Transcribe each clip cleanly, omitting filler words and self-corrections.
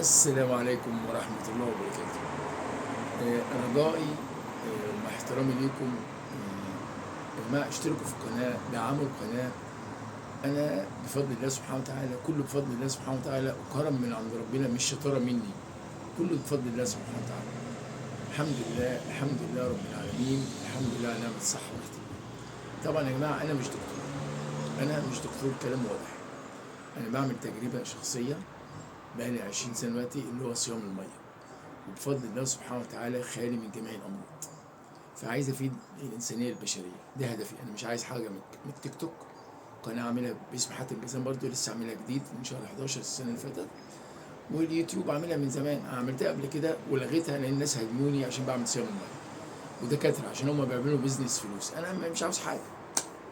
السلام عليكم ورحمة الله وبركاته. رجائي ومع احترامي ليكم، يا جماعة اشتركوا في القناة، دعموا القناة. أنا بفضل الله سبحانه وتعالى، كله بفضل الله سبحانه وتعالى وكرم من عند ربنا، مش شطارة مني، كله بفضل الله سبحانه وتعالى. الحمد لله الحمد لله رب العالمين، الحمد لله على نعمة الصحة والاهتمام. طبعا يا جماعة أنا مش دكتور، كلام واضح. أنا بعمل تجربة شخصية بقالي 20 سنة دلوقتي، اللي هو صيام المية، وبفضل الله سبحانه وتعالى خالي من جميع الأمراض. فعايز أفيد الإنسانية البشرية، ده هدفي. أنا مش عايز حاجة من التيك توك. قناة عاملها باسم حاتم جزام، برضه لسه عاملها جديد من شهر 11 السنة اللي فاتت. واليوتيوب عاملها من زمان، عملتها قبل كده ولغيتها لأن الناس هاجموني عشان بعمل صيام المية، ودكاترة عشان هم بيعملوا بيزنس فلوس. أنا مش عاوز حاجة،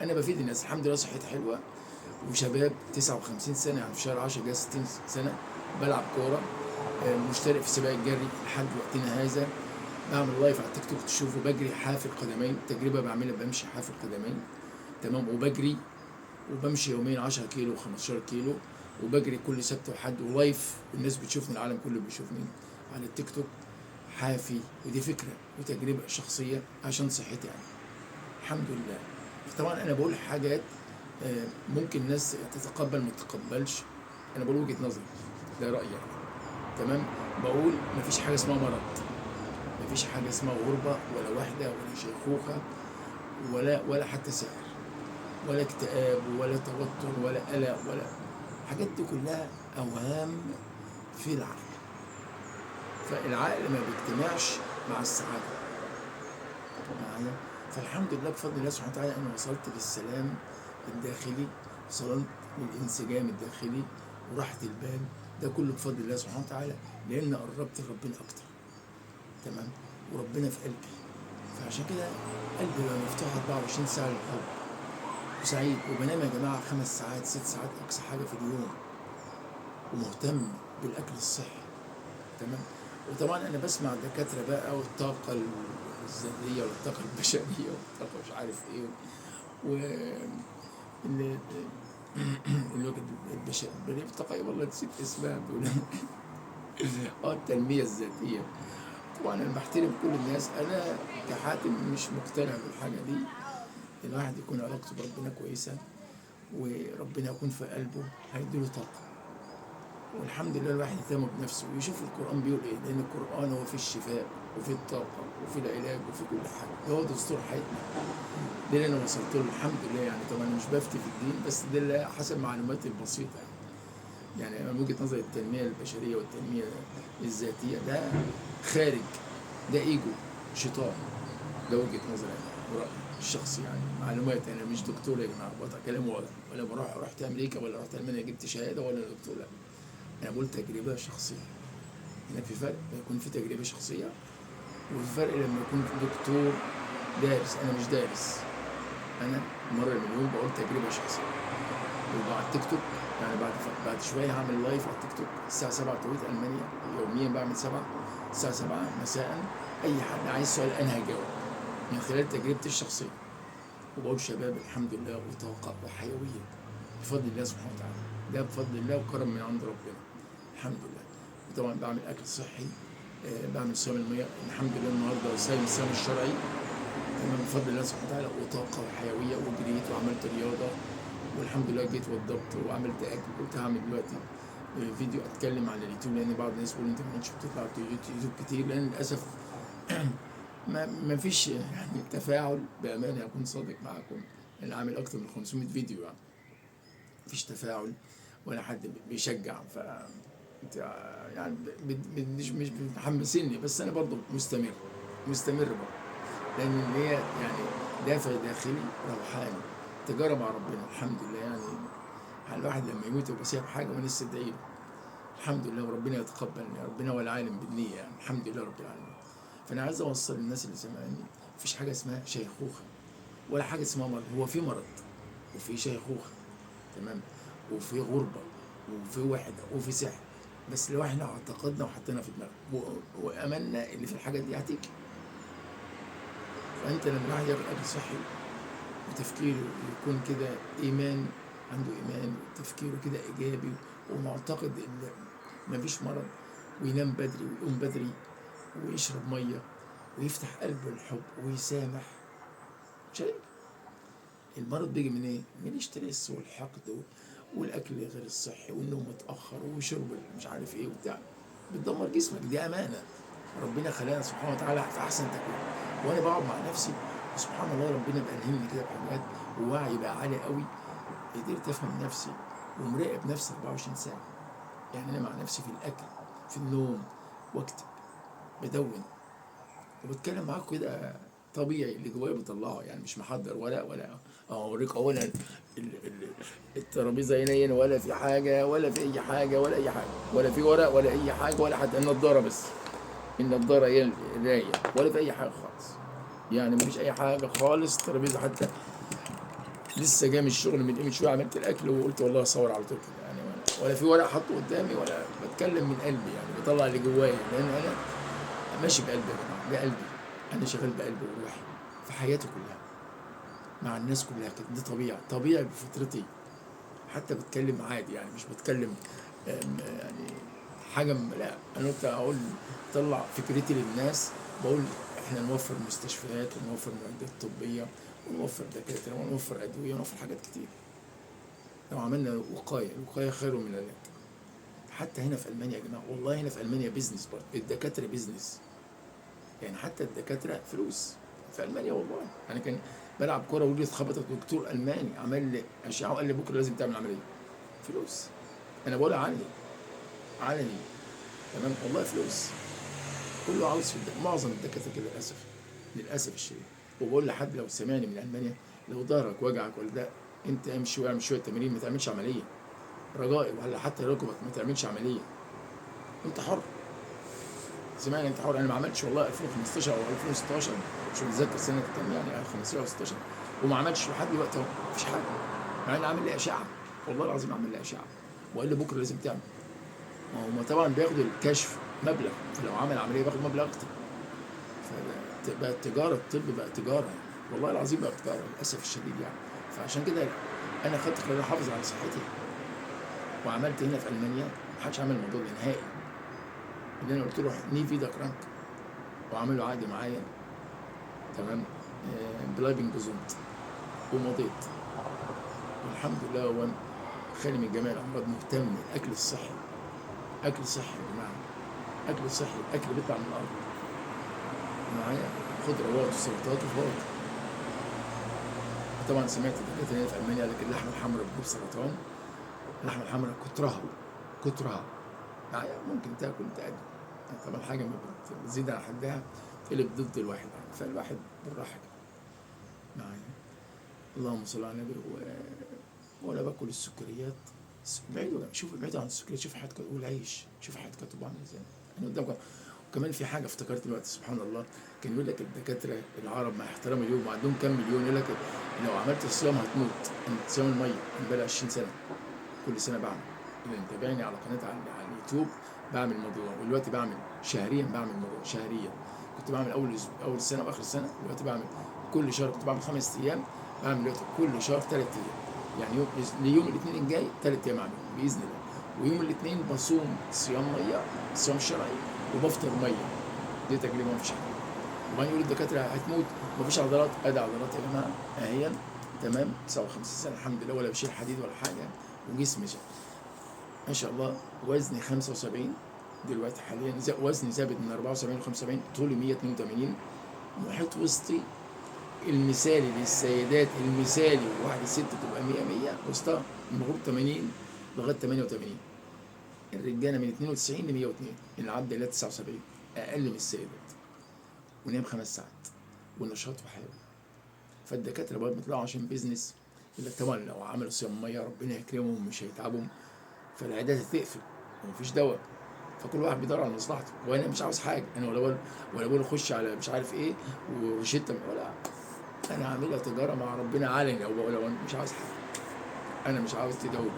أنا بفيد الناس. الحمد لله صحتي حلوة، وشباب 59 سنة، يعني في شهر 10 جاي 60 سنة، بلعب كورة، مشترك في سباق الجري لحد وقتنا هذا. بعمل لايف على التيك توك تشوفوا بجري حافي القدمين، تجربة بعملها بمشي حافي القدمين، تمام، وبجري وبمشي يوميا 10 كيلو و15 كيلو، وبجري كل سبت وحد ولايف، والناس بتشوفني، العالم كله بيشوفني على التيك توك حافي. ودي فكرة وتجربة شخصية عشان صحتي يعني، الحمد لله. طبعا انا بقول حاجات ممكن الناس تتقبل ما تتقبلش، انا بقول وجهة نظري، ده رأيي يعني، تمام. بقول مفيش حاجة اسمها مرض، مفيش حاجة اسمها غربة ولا وحدة ولا شيخوخة ولا حتى سحر ولا اكتئاب ولا توتر ولا قلق ولا الحاجات دي كلها أوهام في العقل. فالعقل ما بيجتمعش مع السعادة معايا. فالحمد لله بفضل الله سبحانه وتعالى أنا وصلت للسلام الداخلي، وصلت للانسجام الداخلي وراحة البال. ده كله بفضل الله سبحانه وتعالى، لأن قربت لربنا أكتر، تمام، وربنا في قلبي. فعشان كده قلبي بقى مفتوح 24 ساعة للحب، وسعيد، وبنام يا جماعة 5 ساعات 6 ساعات أقصى حاجة في اليوم، ومهتم بالأكل الصحي، تمام. وطبعا أنا بسمع دكاترة بقى، والطاقة الذرية والطاقة البشرية والطاقة مش عارف إيه، و اللي البشرية الطاقة إيه، والله نسيت اسمها، التنمية الذاتية. طبعا أنا بحترم كل الناس، أنا كحاتم مش مقتنع بالحاجة دي. الواحد يكون علاقته بربنا كويسة، وربنا يكون في قلبه، هيديله طاقة. والحمد لله الواحد يهتم بنفسه ويشوف القرآن بيقول ايه، لأن القرآن هو في الشفاء وفي الطاقة وفي العلاج وفي كل حاجة، هو دستور حياتنا. ده اللي أنا وصلت له الحمد لله يعني. طبعا أنا مش بفتي في الدين، بس ده اللي حسب معلوماتي البسيطة يعني من وجهة نظري التنمية البشرية والتنمية الذاتية ده خارج، ده ايجو، شيطان. ده وجهة نظري يعني ورأيي الشخصي يعني، معلومات. انا مش دكتور يا جماعه، بقطع كلام واضح، ولا رحت امريكا ولا رحت المانيا جبت شهاده ولا دكتور، لا. انا بقول تجربه شخصيه. هنا في فرق لما يكون في تجربه شخصيه، وفي فرق لما يكون في دكتور دارس. انا مش دارس، انا مره المليون بقول تجربه شخصيه. وبعد تيك توك يعني بعد شويه هعمل لايف على التيك توك الساعه 7 توقيت المانيا، يوميا بعمل الساعه 7 مساء. اي حد عايز سؤال انا هجاوب من خلال تجربتي الشخصيه. وبقول شباب الحمد لله وطاقة وحيوية بفضل الله سبحانه وتعالى، ده بفضل الله وكرم من عند ربنا، الحمد لله. وطبعا بعمل أكل صحي، بعمل صيام المياه الحمد لله، النهارده صايم الصيام الشرعي، تمام، بفضل الله سبحانه وتعالى، وطاقة وحيوية، وجريت وعملت رياضة، والحمد لله جيت وضبط وعملت أكل. قلت هعمل دلوقتي فيديو أتكلم عن اليوتيوب، لأن بعض الناس بيقولوا أنت ما بتطلع على اليوتيوب كتير، لأن للأسف ما فيش يعني تفاعل، بامانه اكون صادق معاكم. انا عامل اكتر من 500 فيديو يعني، مفيش تفاعل ولا حد بيشجع. ف انت يعني مش محمسيني، بس انا برضه مستمر برضه، لان هي يعني دافع داخلي روحاني، تجارة مع ربنا الحمد لله يعني. الواحد لما يموت يبقى سايب حاجه وناس تدعي له، الحمد لله، وربنا يتقبل، ربنا هو العالم بالنية يعني، الحمد لله رب العالمين. فانا عايز اوصل للناس اللي سامعاني، مفيش حاجه اسمها شيخوخه ولا حاجه اسمها مرض. هو في مرض وفي شيخوخه، تمام، وفي غربه وفي وحده وفي سحر، بس لو احنا اعتقدنا وحطينا في دماغنا وامنا اللي في الحاجه دي هتيجي. فانت لما الواحد ياكل اكل صحي وتفكيره يكون كده ايمان، عنده ايمان وتفكيره كده ايجابي، ومعتقد ان مفيش مرض، وينام بدري ويقوم بدري ويشرب ميه ويفتح قلبه للحب ويسامح. مش هينفع. المرض بيجي من ايه؟ من الستريس والحقد والاكل غير الصحي والنوم متاخر وشرب مش عارف ايه وبتاع. بتدمر جسمك. دي امانه ربنا خلقنا سبحانه وتعالى في احسن تكوين. وانا بقعد مع نفسي سبحان الله ربنا بقى الهمني كده بحاجات ووعي بقى عالي قوي. قدرت افهم نفسي ومراقب نفسي 24 ساعه. يعني انا مع نفسي في الاكل في النوم واكتب بدون وبتكلم معاكم كده طبيعي اللي جوايا بطلعه. يعني مش محضر ولا اوريك اولا الترابيزه هنا ولا في حاجه ولا في اي حاجه ولا اي حاجه ولا في ورق ولا اي حاجه ولا حتى النضاره بس. النضاره هي الرايه ولا في اي حاجه خالص. يعني مفيش اي حاجه خالص. الترابيزه حتى لسه جاي من الشغل من قيمه شويه عملت الاكل وقلت والله اصور على طول كده. يعني ولا في ورق حاطه قدامي ولا بتكلم من قلبي. يعني بطلع اللي جوايا لان انا ماشي بقلبي يا جماعه بقلبي. انا شغال بقلبي وروحي في حياتي كلها مع الناس كلها كده. دي طبيعي بفطرتي. حتى بتكلم عادي يعني مش بتكلم يعني حاجه لا انا قلت اقول طلع فكرتي للناس. بقول احنا نوفر مستشفيات ونوفر معدات طبيه ونوفر دكاتره ونوفر ادويه ونوفر حاجات كتير لو عملنا وقايه. الوقايه خير من العلاج. حتى هنا في المانيا يا جماعه والله هنا في المانيا بيزنس برضه. الدكاتره بيزنس. يعني حتى الدكاتره فلوس في المانيا. والله انا كان بلعب كوره ورجلي اتخبطت دكتور الماني عمل لي اشعه وقال لي بكره لازم تعمل عمليه. فلوس. انا بقول علني تمام والله فلوس. كله عاوز في معظم الدكاتره كده للاسف الشديد. وبقول لحد لو سمعني من المانيا لو ظهرك وجعك ولا ده انت امشي واعمل شويه تمارين ما تعملش عمليه. رجائي ولا حتى ركبك ما تعملش عمليه. انت حر. سمعني انت حر. انا ما عملتش والله 2015 او 2016 مش متذكر سنه كام يعني 15 او 16 وما عملتش لحد دلوقتي اهو مفيش حاجه. مع اني عامل لي اشعه والله العظيم عامل لي اشعه وقال لي بكره لازم تعمل. ما هم طبعا بياخدوا الكشف مبلغ فلو عمل عمليه بياخد مبلغ اكتر. فبقت تجاره. الطب بقى تجاره يعني. والله العظيم بقى تجاره للاسف الشديد يعني. فعشان كده انا خدت قرار احافظ على صحتي وعملت هنا في المانيا محدش عمل الموضوع ده نهائي. اللي انا قلت له ني في دا كرانك وعملوا عادي معايا تمام بلايبنج جوزونت ومضيت والحمد لله. وانا خالي من جميع الامراض مهتم بالاكل الصحي. اكل صحي يا جماعه. اكل صحي. الاكل بيطلع من الارض معايا خضروات وسلطات وفواكه. طبعا سمعت الدكاتره هنا في المانيا قال لك اللحمه الحمراء بتجيب سرطان. اللحمه الحمراء كترها معايا ممكن تاكل تقدم. طبعا حاجه ما بتزيد عن حدها تقلب ضد الواحد يعني. فالواحد بالراحه كده معايا. اللهم صل على النبي. ولا باكل السكريات. ابعدوا عن السكريات. شوف حياتكم والعيش. شوف حياتكم تبقى عامله ازاي. انا قدامكم. وكمان في حاجه افتكرت دلوقتي سبحان الله. كان يقول لك الدكاتره العرب مع احترام اليوم وعندهم كام مليون يقول لك لو عملت الصيام هتموت. صيام الميه انا بقالي 20 سنه كل سنه بعمل. اللي متابعني على قناتي على اليوتيوب بعمل الموضوع. ودلوقتي بعمل شهريا. بعمل الموضوع شهريا. كنت بعمل اول السنه واخر السنه. دلوقتي بعمل كل شهر. كنت بعمل 5 ايام. بعمل دلوقتي كل شهر 3 ايام. يعني ليوم الاثنين الجاي 3 ايام اعمل باذن الله. ويوم الاثنين بصوم صيام ميه صيام شرعي وبفطر ميه. دي تجربه مفيش حاجه. وبعدين يقول الدكاتره هتموت مفيش عضلات. ادي عضلات يا جماعه اهي تمام. 59 سنه الحمد لله ولا بشيل حديد ولا حاجه. وجسمي ما شاء الله. وزني 75 دلوقتي حاليا. وزني ثابت من 74 ل 75. طولي 182. محيط وسطي المثالي للسيدات المثالي واحده ست تبقى 100 وسطها المفروض 80 لغايه 88. الرجاله من 92 ل 102. العبد لا 79 اقل من السيدات. ونام 5 ساعات ونشاط وحيوي. فالدكاتره بقى بيطلعوا عشان بيزنس. يقول لك طبعا لو عملوا صيام ميه ربنا يكرمهم مش هيتعبهم. فالعيادات هتقفل ومفيش دواء. فكل واحد بيدور على مصلحته. وانا مش عاوز حاجه. انا ولا بقول خش على مش عارف ايه وشتم ولا. انا عاملها تجاره مع ربنا علني. لو انا مش عاوز حاجه. انا مش عاوز تداول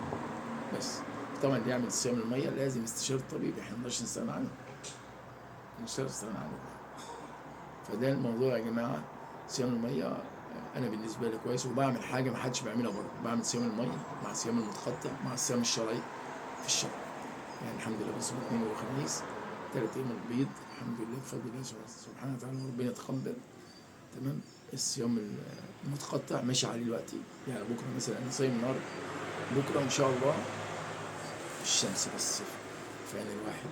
بس. طبعا اللي يعمل صيام الميه لازم استشاره الطبيب. احنا ما نقدرش نستغنى عنه. فده الموضوع يا جماعه. صيام الميه انا بالنسبه لي كويس. وبعمل حاجه ما حدش بيعملها برضه. بعمل صيام الميه مع صيام المتقطع مع الصيام الشرعي في الشرع. يعني الحمد لله بصوم اثنين وخميس 3 أيام البيض الحمد لله بفضل الله سبحانه وتعالى، وربنا يتقبل. تمام. الصيام المتقطع ماشي عليه دلوقتي، يعني بكره مثلا انا صايم النهارده، بكره ان شاء الله الشمس بس في عين الواحد،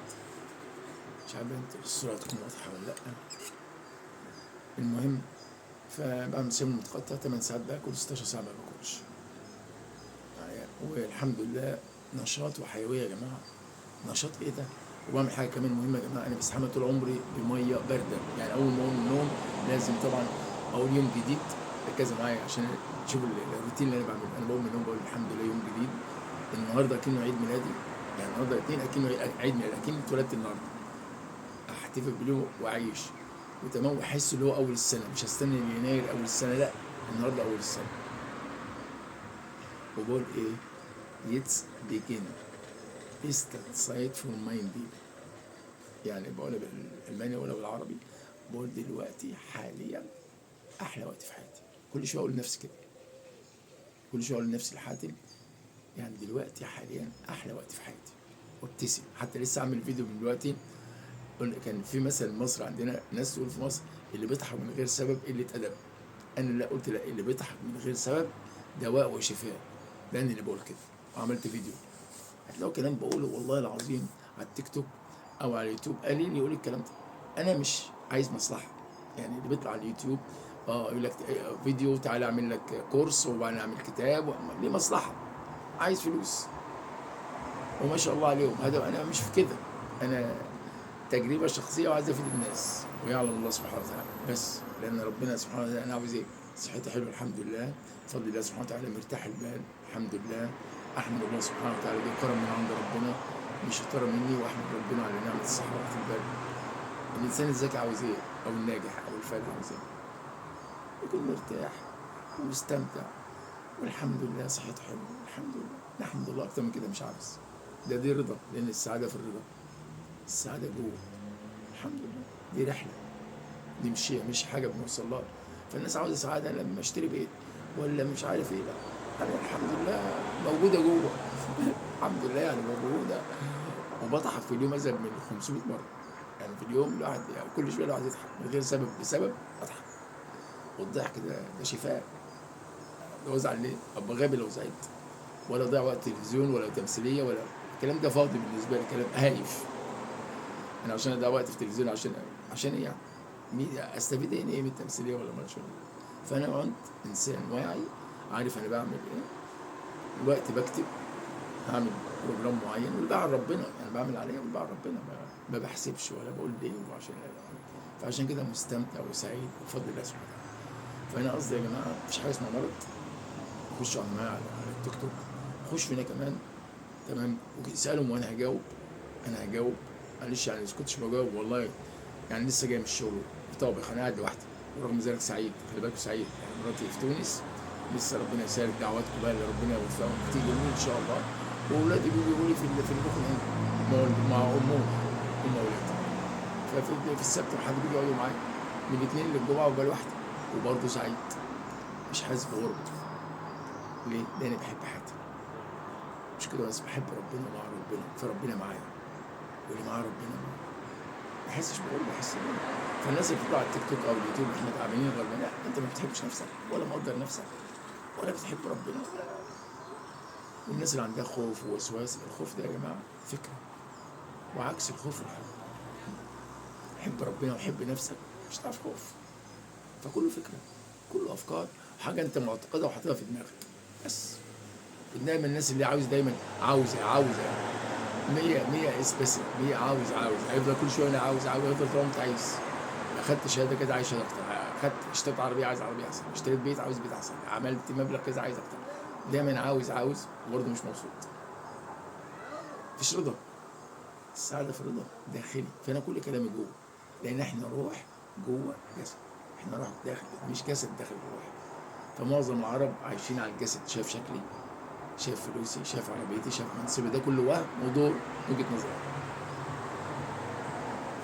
مش عارف انت الصورة تكون واضحة ولا لأ. المهم فبعمل صيام متقطع 8 ساعات باكل، 16 ساعة ما باكلش، والحمد لله نشاط وحيوية يا جماعة. نشاط ايه ده؟ وبعمل حاجة كمان مهمة يا جماعة، أنا بستحمى طول عمري بمية باردة، يعني أول ما أقوم من النوم لازم طبعا أول يوم جديد ركزوا معايا عشان تشوفوا الروتين اللي أنا بعمله. أنا بقوم من النوم بقول الحمد لله يوم جديد، النهارده أكنه عيد ميلادي، يعني النهارده الاثنين أكنه عيد ميلادي، أكني اتولدت النهارده، احتفل بيه واعيش وتمام، واحس اللي هو اول السنه، مش هستنى يناير اول السنه، لا النهارده اول السنه. وبقول ايه؟ يتس بيجن استات سايت فور ماين بيبل، يعني بقولها بالالماني ولا بالعربي، بقول دلوقتي حاليا احلى وقت في حياتي. كل شويه اقول لنفسي كده، كل شويه اقول لنفسي الحاتم، يعني دلوقتي حاليا احلى وقت في حياتي، وابتسم. حتى لسه عامل فيديو من دلوقتي، كان في مثل مصر عندنا ناس تقول في مصر اللي بيضحك من غير سبب قله ادب. انا لا، قلت لا، اللي بيضحك من غير سبب دواء وشفاء. ده انا اللي بقول كده، وعملت فيديو. هتلاقوا كلام بقوله والله العظيم على التيك توك او على اليوتيوب قليل يقول الكلام ده. انا مش عايز مصلحه، يعني اللي بيطلع على اليوتيوب يقول لك فيديو تعالى اعمل لك كورس وبعدين اعمل كتاب، ليه مصلحه؟ عايز فلوس وما شاء الله عليهم. هذا انا مش في كده، انا تجربه شخصيه وعايز افيد الناس، ويعلم الله سبحانه وتعالى بس، لان ربنا سبحانه وتعالى انا عاوز ايه؟ صحتي حلوه الحمد لله بفضل الله سبحانه وتعالى، مرتاح البال الحمد لله، احمد الله سبحانه وتعالى، ده كرم من عند ربنا مش شطاره مني، واحمد ربنا على نعمه الصحه وراحه البال. الانسان الذكي عاوز ايه؟ او الناجح او الفالح عاوز ايه؟ يكون مرتاح ومستمتع، والحمد لله صحته حلوه الحمد لله، نحمد الله، اكتر من كده مش عاوز. دي رضا، لان السعاده في الرضا، السعاده جوه الحمد لله. دي رحله، دي مش حاجه بنوصل لها. فالناس عاوزه سعاده لما اشتري بيت ولا مش عارف ايه، لا انا الحمد لله موجوده جوه الحمد لله يعني موجوده، وبضحك في اليوم ازيد من 500 مره، يعني في اليوم الواحد يعني كل شويه الواحد يضحك من غير سبب، بسبب اضحك. والضحك ده شفاء. لو ازعل ليه؟ ابقى غبي لو زعلت، ولا اضيع وقت تلفزيون ولا تمثيليه ولا الكلام ده فاضي بالنسبه لي، كلام هايف. انا عشان اضيع وقت في التلفزيون عشان ايه يعني؟ استفيد ايه من التمثيليه ولا ماتش؟ فانا كنت انسان واعي عارف انا بعمل ايه، الوقت بكتب هعمل بروجرام معين واللي بعد ربنا، يعني بعمل عليا واللي بعد ربنا، ما بحسبش ولا بقول ليه وعشان فعشان كده مستمتع وسعيد بفضل الله سبحانه وتعالى. فانا قصدي يا جماعه مفيش حاجه اسمها مرض. خشوا معايا على التيك توك، خش فينا كمان تمام، واسالهم وانا هجاوب، انا هجاوب معلش، يعني اذا كنتش بجاوب والله، يعني لسه جاي من الشغل طابخ، انا قاعد لوحدي ورغم ذلك سعيد، خلي بالكوا سعيد، يعني مراتي في تونس لسه، ربنا يسهل دعواتكم بقى اللي ربنا يوفقهم تيجي ان شاء الله، واولادي بيجوا يقولوا لي في البخل هنا مع امهم هم اولادي، ففي السبت لما حد بيجي يقعدوا معايا من الاثنين للجمعه وبقى لوحدي، وبرضه سعيد مش حاسس بغربه. ليه؟ لأني بحب حياتي، مش كده بس، بحب ربنا ومع ربنا، فربنا معايا واللي معاه ربنا ما يحسش بغربة، يحس بغربة. فالناس اللي بتطلع على التيك توك أو اليوتيوب احنا تعبانين غلبانين، لا أنت ما بتحبش نفسك ولا مقدر نفسك ولا بتحب ربنا. والناس اللي عندها خوف ووسواس، الخوف ده يا جماعة فكرة، وعكس الخوف الحب. حب ربنا وحب نفسك مش هتعرف خوف، فكله فكرة، كله أفكار، حاجة أنت معتقدها وحاططها في دماغك بس. دايما الناس اللي دايما عاوزة 100 اسبسي 100 عاوز هيفضل كل شويه انا عاوز هيفضل طول عمرك عايز. اخدت شهاده كده عايز شهاده اكتر، اخدت اشتريت عربيه عايز عربيه احسن، اشتريت بيت عاوز بيت احسن، عملت مبلغ كذا عايز اكتر، دايما عاوز وبرضه مش مبسوط. مفيش رضا، السعاده في الرضا داخلي. فانا كل كلامي جوه، لان احنا روح جوه جسد، احنا روح داخل مش جسد داخل الروح. فمعظم العرب عايشين على الجسد، شايف شكلي، شايف فلوسي، شايف عربيتي، شايف منصبي، ده كله وهم ودور وجهه نظر.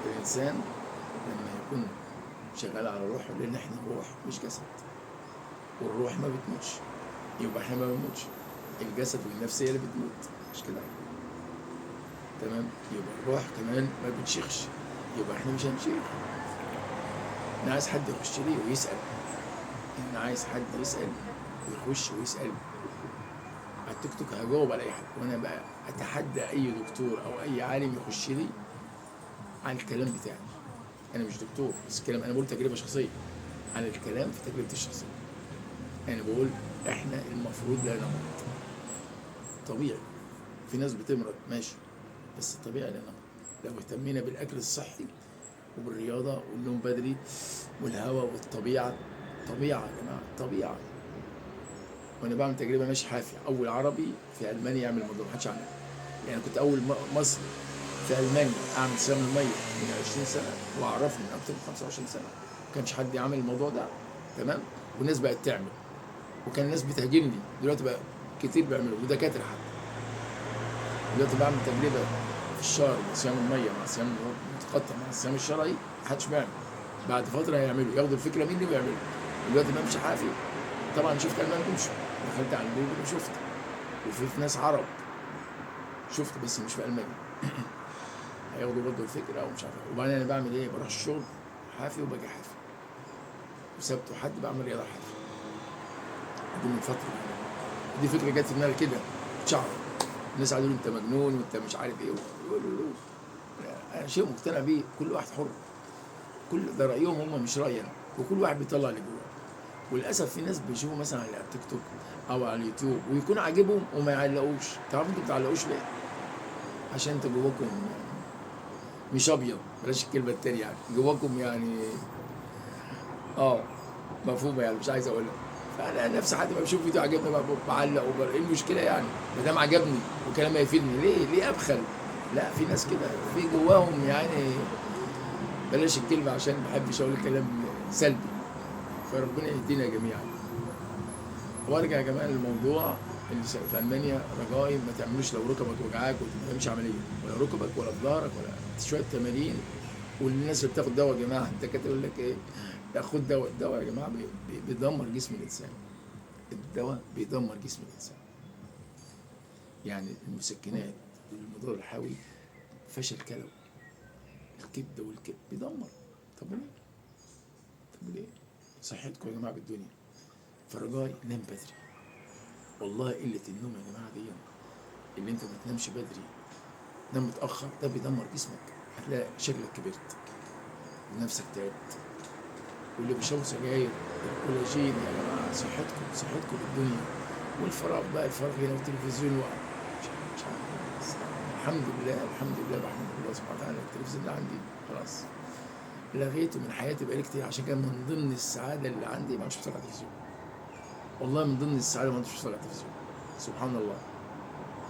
الإنسان لما يكون شغال على روحه، لأن إحنا روح مش جسد، والروح ما بتموتش، يبقى إحنا ما بنموتش، الجسد والنفسية اللي بتموت، مش كده؟ تمام، يبقى الروح كمان ما بتشيخش، يبقى احنا مش هنشيخ. انا عايز حد يخش لي ويسال، انا عايز حد يسال ويخش ويسال على التيك توك، هجاوب على اي حد. وانا بقى اتحدى اي دكتور او اي عالم يخش لي عن الكلام بتاعي. انا مش دكتور، بس الكلام انا بقول تجربه شخصيه عن الكلام في تجربتي الشخصيه. انا بقول احنا المفروض لا نمرض. طبيعي في ناس بتمرض ماشي، بس طبيعي لا نمرض لو اهتمينا بالاكل الصحي وبالرياضه والنوم بدري والهواء والطبيعه. طبيعه يا جماعه، طبيعه. وانا بعمل تجربه ماشي حافي، اول عربي في المانيا يعمل الموضوع، محدش عمله. يعني كنت اول مصري في المانيا اعمل صيام الميه من 20 سنه، واعرفه من اكثر من 25 سنه ما كانش حد يعمل الموضوع ده. تمام، والناس بقت تعمل، وكان الناس بتهاجمني. دلوقتي بقى كتير بيعملوا، ودكاتره حتى. دلوقتي بعمل تجربه في الشهر صيام الميه مع صيام متقطع مع الصيام الشرعي، محدش بيعمل. بعد فتره هيعملوا، ياخدوا الفكره مني ويعملوا. دلوقتي بمشي حافي. طبعا شفت المان بيمشوا، دخلت على جوجل وشفت، وفي ناس عرب شفت بس مش في المانيا هياخدوا برضه الفكره ومش عارف. وبعدين انا بعمل ايه؟ بروح الشغل حافي وباجي حافي، وسبت وحد بعمل رياضه حافي. دي من فتره، دي فكره جت في دماغي كده شعر. الناس قعدوا يقولوا انت مجنون وانت مش عارف ايه، يقولوا انا شيء مقتنع بيه. كل واحد حر، كل ده رايهم هم مش رايي انا، وكل واحد بيطلع اللي جواه. وللاسف في ناس بيشوفوا مثلا على التيك توك او على اليوتيوب ويكون عاجبهم وما يعلقوش. تعرفوا انتوا ما بتعلقوش ليه؟ عشان انتوا جواكم مش ابيض، بلاش الكلمه التانيه، يعني جواكم يعني مفهومه، يعني مش عايز اقولها. فانا نفسي حد ما بشوف فيديو عجبني بعلق ايه المشكله يعني؟ ما دام عجبني وكلام هيفيدني ليه ابخل؟ لا، في ناس كده في جواهم يعني، بلاش الكلمه عشان ما بحبش اقول كلام سلبي. فربنا يهدينا جميعا. وارجع يا جماعه للموضوع اللي في المانيا. رجائي ما تعملوش لو ركبك وجعاك وما تعملش عمليه، ولا ركبك ولا في ظهرك، ولا شويه تمارين. والناس اللي بتاخد دواء يا جماعه، الدكاتره يقول لك ايه؟ خد دواء. الدواء يا جماعه بيدمر جسم الانسان. الدواء بيدمر جسم الانسان. يعني المسكنات والمضاد الحيوي، فشل كلوي، الكبد والكبد بيدمر. طب ليه؟ طب ليه؟ صحتكم يا جماعه بالدنيا. فرجائي نام بدري. والله قله النوم يا جماعه دي، اللي انت ما تنامش بدري، تنام متاخر، ده بيدمر جسمك. هتلاقي شكلك كبرت ونفسك تعبت. واللي بيشربوا سجاير، الكولاجين يا جماعه، صحتكم بالدنيا. والفراغ بقى، الفراغ هنا والتلفزيون مش عارف. الحمد لله بحمد الله سبحانه وتعالى. التلفزيون اللي عندي خلاص لغيته من حياتي بقالي كتير، عشان كان من ضمن السعاده اللي عندي ما عادش بتفرج على التلفزيون. والله من ضمن السعاده ما عادش بتفرج على التلفزيون. سبحان الله.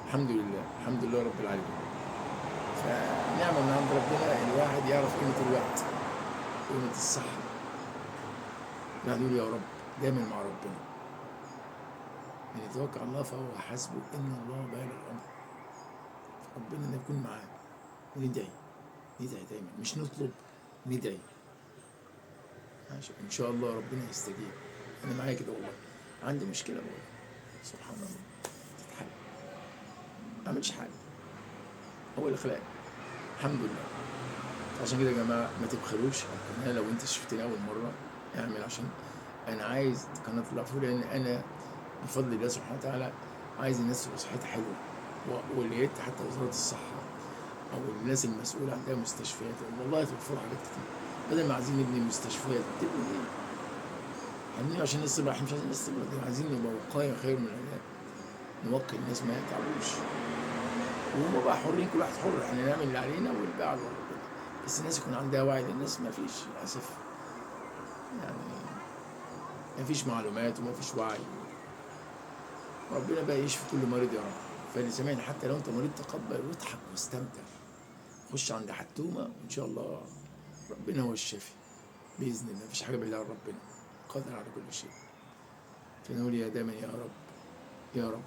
الحمد لله رب العالمين. فنعمه من عند ربنا الواحد يعرف قيمه الوقت، قيمه الصحه. الواحد يقول يا رب دايما مع ربنا. من يتوكل على الله فهو حسبه ان الله بالغ امره. ربنا نكون معاه وندعي دايما، مش نطلب، ندعي. ان شاء الله ربنا يستجيب. انا معايا كده والله، عندي مشكله والله سبحان الله تتحل. ما عملش حاجه، هو اللي خلقني الحمد لله. عشان كده يا جماعه ما تبخلوش على القناه. لو انت شفتني اول مره اعمل، عشان انا عايز القناه تطلع فوق، لان انا بفضل الله سبحانه وتعالى عايز الناس تبقى صحتها حلوه. ولقيت حتى وزاره الصحه او الناس المسؤوله عندها مستشفيات، والله توفروا حاجات كتير. بدل ما عايزين نبني مستشفيات، تبني ايه؟ هنبني عشان الناس تبقى، احنا مش عايزين الناس تبقى، عايزين نبقى وقايه خير من العلاج. نوقي الناس ما يتعبوش، وهم بقى حرين، كل واحد حر. احنا نعمل اللي علينا والباقي على ربنا. بس الناس يكون عندها وعي. الناس ما فيش للاسف، يعني ما فيش معلومات وما فيش وعي. ربنا بقى يشفي كل مريض يا رب. فاللي سامعني حتى لو انت مريض تقبل واضحك واستمتع. خش عند حتومه وان شاء الله ربنا هو الشافي باذن الله. مفيش حاجه بالله على ربنا، قادر على كل شيء. فنقول يا دايما يا رب يا رب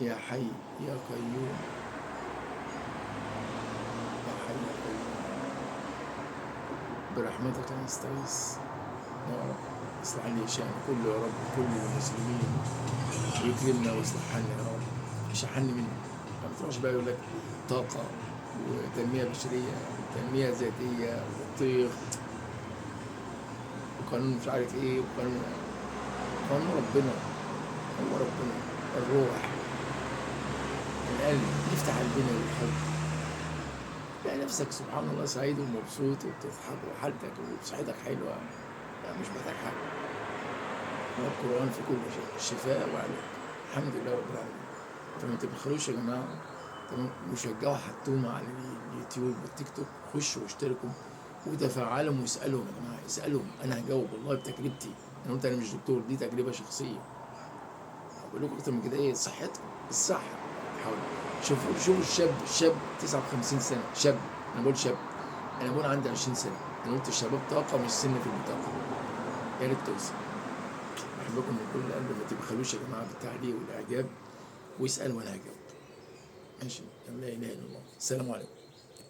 يا حي يا قيوم، يا حي يا قيوم برحمتك نستغيث. يا رب اصلح لي شأن كله يا رب، كل المسلمين، ويكرمنا ويصلح حالنا يا رب. مش حل مني ما تروحش بقى يقول لك طاقة وتنمية بشرية وتنمية ذاتية وطيخ وقانون مش عارف ايه قانون ربنا. هو ربنا الروح القلب، نفتح قلبنا للحب، تلاقي نفسك سبحان الله سعيد ومبسوط وبتضحك وحالتك وصحتك حلوة. لا مش محتاج حاجة. هو القرآن في كل شيء شفاء وعلاج. الحمد لله رب العالمين. فما تبخلوش يا جماعة. تمام. وشجعوا حطونا على اليوتيوب والتيك توك، خشوا واشتركوا وتفاعلوا واسألهم يا جماعة، اسألهم. أنا هجاوب والله بتجربتي. أنا قلت أنا مش دكتور، دي تجربة شخصية. بقول لكم أكتر من كده إيه؟ صحتكم الصحة. حاولوا شوفوا الشاب 59 سنة شاب. أنا بقول شاب، أنا بقول عندي 20 سنة. أنا قلت الشباب طاقة مش سن في البطاقة. يا ريت توصل. بحبكم من كل قلب. ما تبخلوش يا جماعة بالتعليق والإعجاب، واسأل وأنا هجاوب. ماشي. لا إله إلا الله. السلام عليكم.